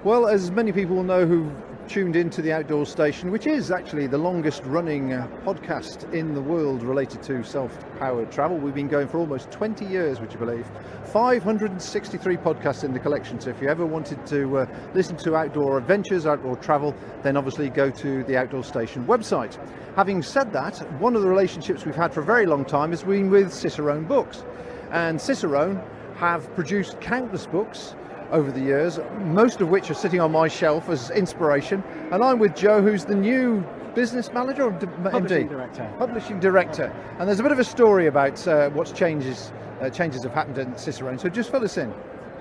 Well, as many people will know who've tuned into the Outdoor Station, which is actually the longest running podcast in the world related to self-powered travel. We've been going for almost 20 years, would you believe? 563 podcasts in the collection. So if you ever wanted to listen to outdoor adventures, outdoor travel, then obviously go to the Outdoor Station website. Having said that, one of the relationships we've had for a very long time has been with Cicerone Books. And Cicerone have produced countless books over the years, most of which are sitting on my shelf as inspiration. And I'm with Joe, who's the new business manager or Publishing MD? director. Publishing director. And there's a bit of a story about what changes have happened in Cicerone. So just fill us in.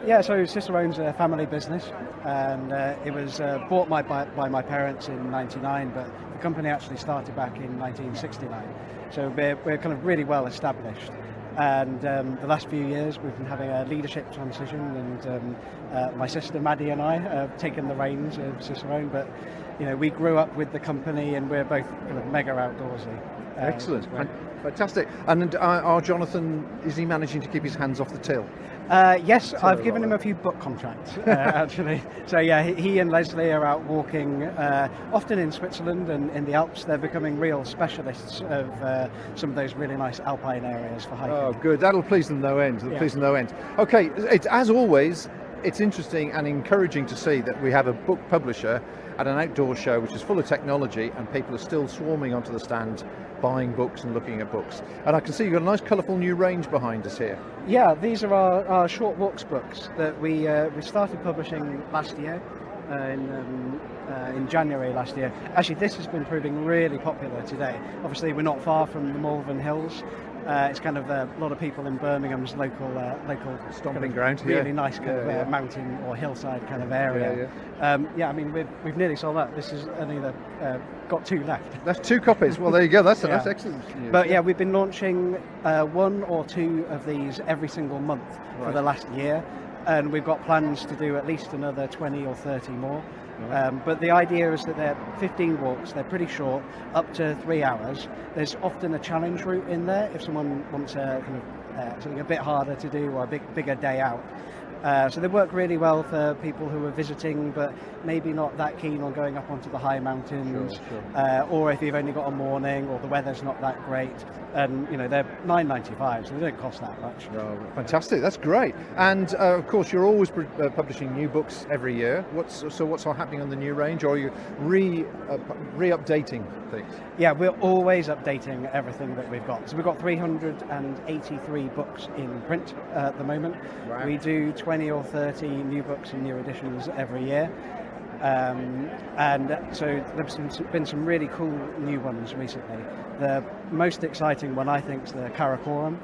Yeah, so Cicerone's a family business, and it was bought by my parents in '99, but the company actually started back in 1969. So we're kind of really well established. And the last few years we've been having a leadership transition, and my sister Maddie and I have taken the reins of Cicerone, but you know, we grew up with the company and we're both kind of mega outdoorsy. Excellent, fantastic. And our Jonathan, is he managing to keep his hands off the till? Yes, I've given him a few book contracts, actually. So yeah, he and Leslie are out walking, often in Switzerland and in the Alps. They're becoming real specialists of some of those really nice alpine areas for hiking. Oh, good. That'll please them no end. That'll please them no end. Okay, as always, it's interesting and encouraging to see that we have a book publisher at an outdoor show which is full of technology, and people are still swarming onto the stand buying books and looking at books. And I can see you've got a nice colourful new range behind us here. Yeah, these are our short walks books that we started publishing last year, in January last year. Actually, this has been proving really popular today. Obviously, we're not far from the Malvern Hills. It's kind of a lot of people in Birmingham's local Stomping kind of ground, really nice kind of mountain or hillside kind of area. I mean, we've nearly sold out. This is only got 2 left. That's 2 copies. Well, there you go. That's excellent news. But yeah, we've been launching 1 or 2 of these every single month for the last year, and we've got plans to do at least another 20 or 30 more. But the idea is that they're 15 walks, they're pretty short, up to 3 hours. There's often a challenge route in there if someone wants something a bit harder to do or a bigger day out. So they work really well for people who are visiting but maybe not that keen on going up onto the high mountains, or if you've only got a morning or the weather's not that great. And you know, they're $9.95, so they don't cost that much. Oh, fantastic, that's great. And of course you're always publishing new books every year. What's happening on the new range, or are you re-updating things? Yeah, we're always updating everything that we've got. So we've got 383 books in print at the moment. Wow. We do 20 or 30 new books and new editions every year. And so there's been some really cool new ones recently. The most exciting one, I think, is the Karakoram,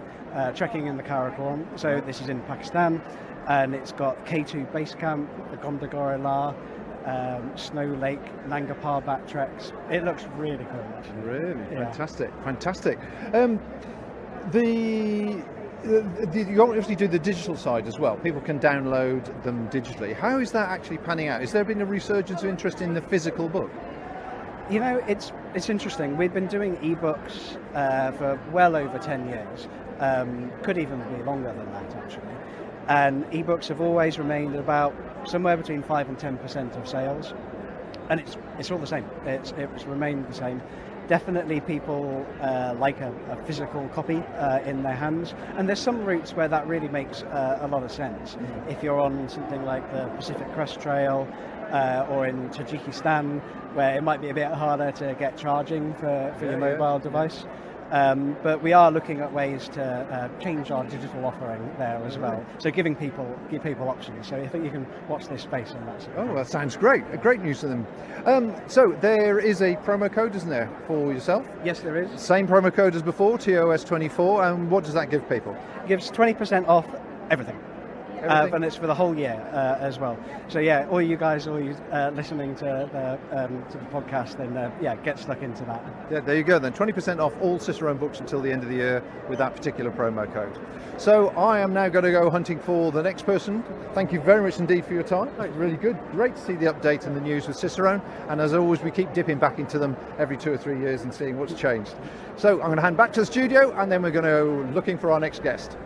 trekking in the Karakoram. So this is in Pakistan, and it's got K2 Base Camp, the Gondagora La, Snow Lake, Nanga Parbat treks. It looks really cool, actually. Really? Yeah. Fantastic. You obviously do the digital side as well. People can download them digitally. How is that actually panning out? Has there been a resurgence of interest in the physical book? You know, it's interesting. We've been doing ebooks for well over 10 years. Could even be longer than that, actually. And ebooks have always remained about somewhere between 5 and 10% of sales. And it's all the same. It's remained the same. Definitely people like a physical copy in their hands, and there's some routes where that really makes a lot of sense. If you're on something like the Pacific Crest Trail or in Tajikistan, where it might be a bit harder to get charging for your mobile device. But we are looking at ways to change our digital offering there as well. So give people options. So I think you can watch this space on that. Oh, that sounds great. Great news to them. So there is a promo code, isn't there, for yourself? Yes, there is. Same promo code as before, TOS24. And what does that give people? It gives 20% off everything. And it's for the whole year as well. So yeah, all you guys, listening to the podcast, then get stuck into that. Yeah, there you go then. 20% off all Cicerone books until the end of the year with that particular promo code. So I am now going to go hunting for the next person. Thank you very much indeed for your time. That was really good. Great to see the update and the news with Cicerone. And as always, we keep dipping back into them every 2 or 3 years and seeing what's changed. So I'm going to hand back to the studio, and then we're going to go looking for our next guest.